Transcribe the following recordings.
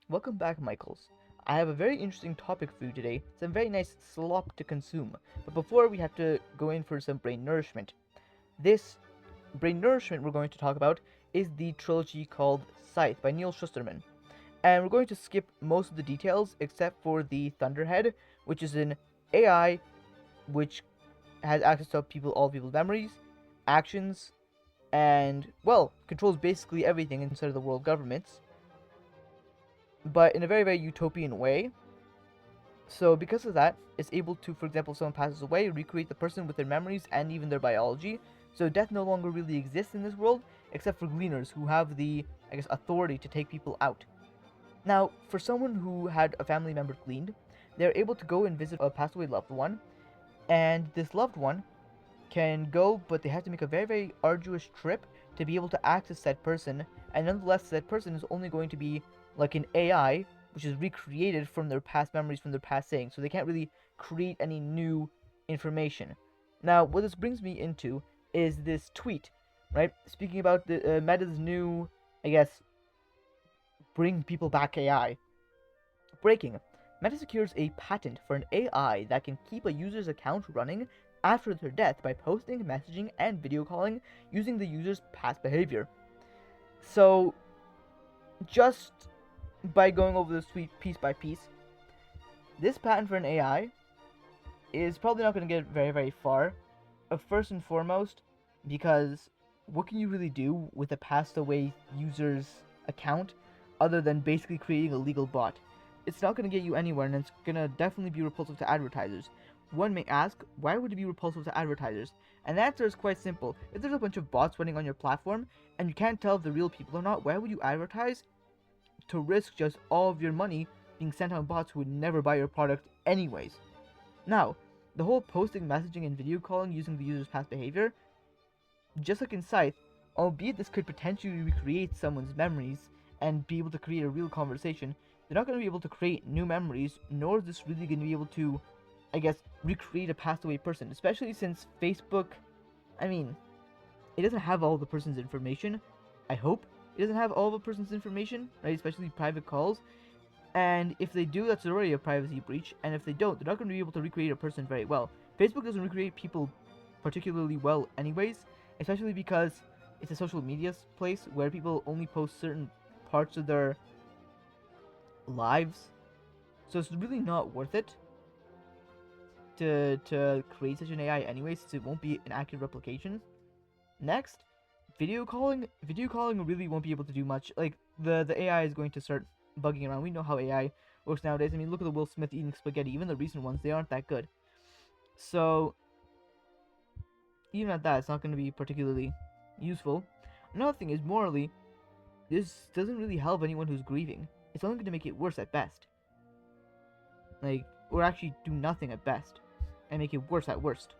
Welcome back, Michaels. I have a very interesting topic for you today, some very nice slop to consume. But before we have to go in for some brain nourishment. This brain nourishment we're going to talk about is the trilogy called Scythe by Neil Shusterman. And we're going to skip most of the details except for the Thunderhead, which is an AI which has access to all people's memories, actions, and, well, controls basically everything inside of the world governments, but in a very, very utopian way. So because of that, it's able to, for example, if someone passes away, recreate the person with their memories and even their biology. So death no longer really exists in this world, except for gleaners who have the, I guess, authority to take people out. Now, for someone who had a family member gleaned, they're able to go and visit a passed away loved one, and this loved one can go, but they have to make a very, very arduous trip to be able to access that person, and nonetheless, that person is only going to be like an AI, which is recreated from their past memories, from their past sayings, so they can't really create any new information. Now, what this brings me into is this tweet, right? Speaking about the Meta's new, I guess, bring people back AI. Breaking. Meta secures a patent for an AI that can keep a user's account running after their death by posting, messaging, and video calling using the user's past behavior. So, just by going over this tweet piece by piece, this patent for an AI is probably not going to get very, very far. First and foremost, because what can you really do with a passed away user's account other than basically creating a legal bot? It's not going to get you anywhere, and it's going to definitely be repulsive to advertisers. One may ask, why would it be repulsive to advertisers? And the answer is quite simple. If there's a bunch of bots running on your platform, and you can't tell if they're real people or not, why would you advertise to risk just all of your money being sent on bots who would never buy your product anyways? Now, the whole posting, messaging, and video calling using the user's past behavior, just like in Scythe, albeit this could potentially recreate someone's memories and be able to create a real conversation, they're not going to be able to create new memories, nor is this really going to be able to, I guess, recreate a passed away person, especially since Facebook, I mean, it doesn't have all the person's information. I hope it doesn't have all the person's information, right? Especially private calls. And if they do, that's already a privacy breach. And if they don't, they're not going to be able to recreate a person very well. Facebook doesn't recreate people particularly well anyways, especially because it's a social media place where people only post certain parts of their lives. So it's really not worth it to create such an AI anyways, since it won't be an accurate replication. Next, video calling. Video calling really won't be able to do much. Like, the AI is going to start bugging around. We know how AI works nowadays. I mean, look at the Will Smith eating spaghetti. Even the recent ones, they aren't that good. So, even at that, it's not going to be particularly useful. Another thing is, morally, this doesn't really help anyone who's grieving. It's only going to make it worse at best. Like, or actually do nothing at best, and make it worse at worst.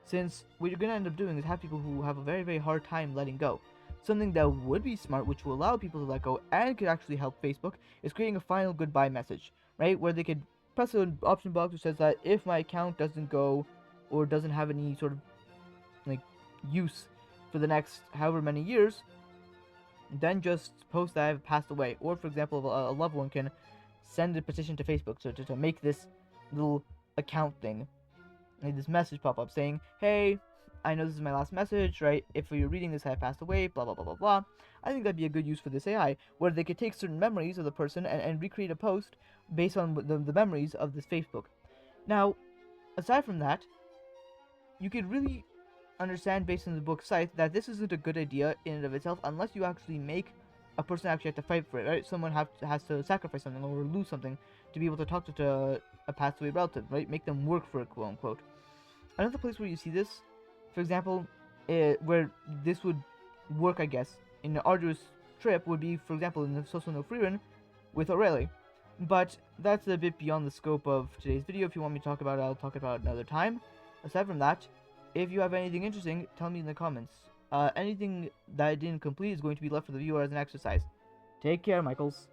Since what you're going to end up doing is have people who have a very, very hard time letting go. Something that would be smart, which will allow people to let go and could actually help Facebook, is creating a final goodbye message, right? Where they could press an option box which says that if my account doesn't go or doesn't have any sort of like use for the next however many years, then just post that I've passed away. Or for example, a loved one can send a petition to Facebook to make this little account thing, like this message pop up saying, hey, I know this is my last message, right? If you're reading this, I passed away, blah, blah, blah, blah, blah. I think that'd be a good use for this AI, where they could take certain memories of the person and recreate a post based on the memories of this Facebook. Now, aside from that, you could really understand based on the book Scythe that this isn't a good idea in and of itself unless you actually make a person actually have to fight for it, right? Someone has to sacrifice something or lose something to be able to talk to a passed away relative, right? Make them work for it, quote unquote. Another place where you see this, for example, where this would work, I guess, in an arduous trip would be, for example, in the Social No Free Run with Aurelie. But that's a bit beyond the scope of today's video. If you want me to talk about it, I'll talk about it another time. Aside from that, if you have anything interesting, tell me in the comments. Anything that I didn't complete is going to be left for the viewer as an exercise. Take care, Michaels.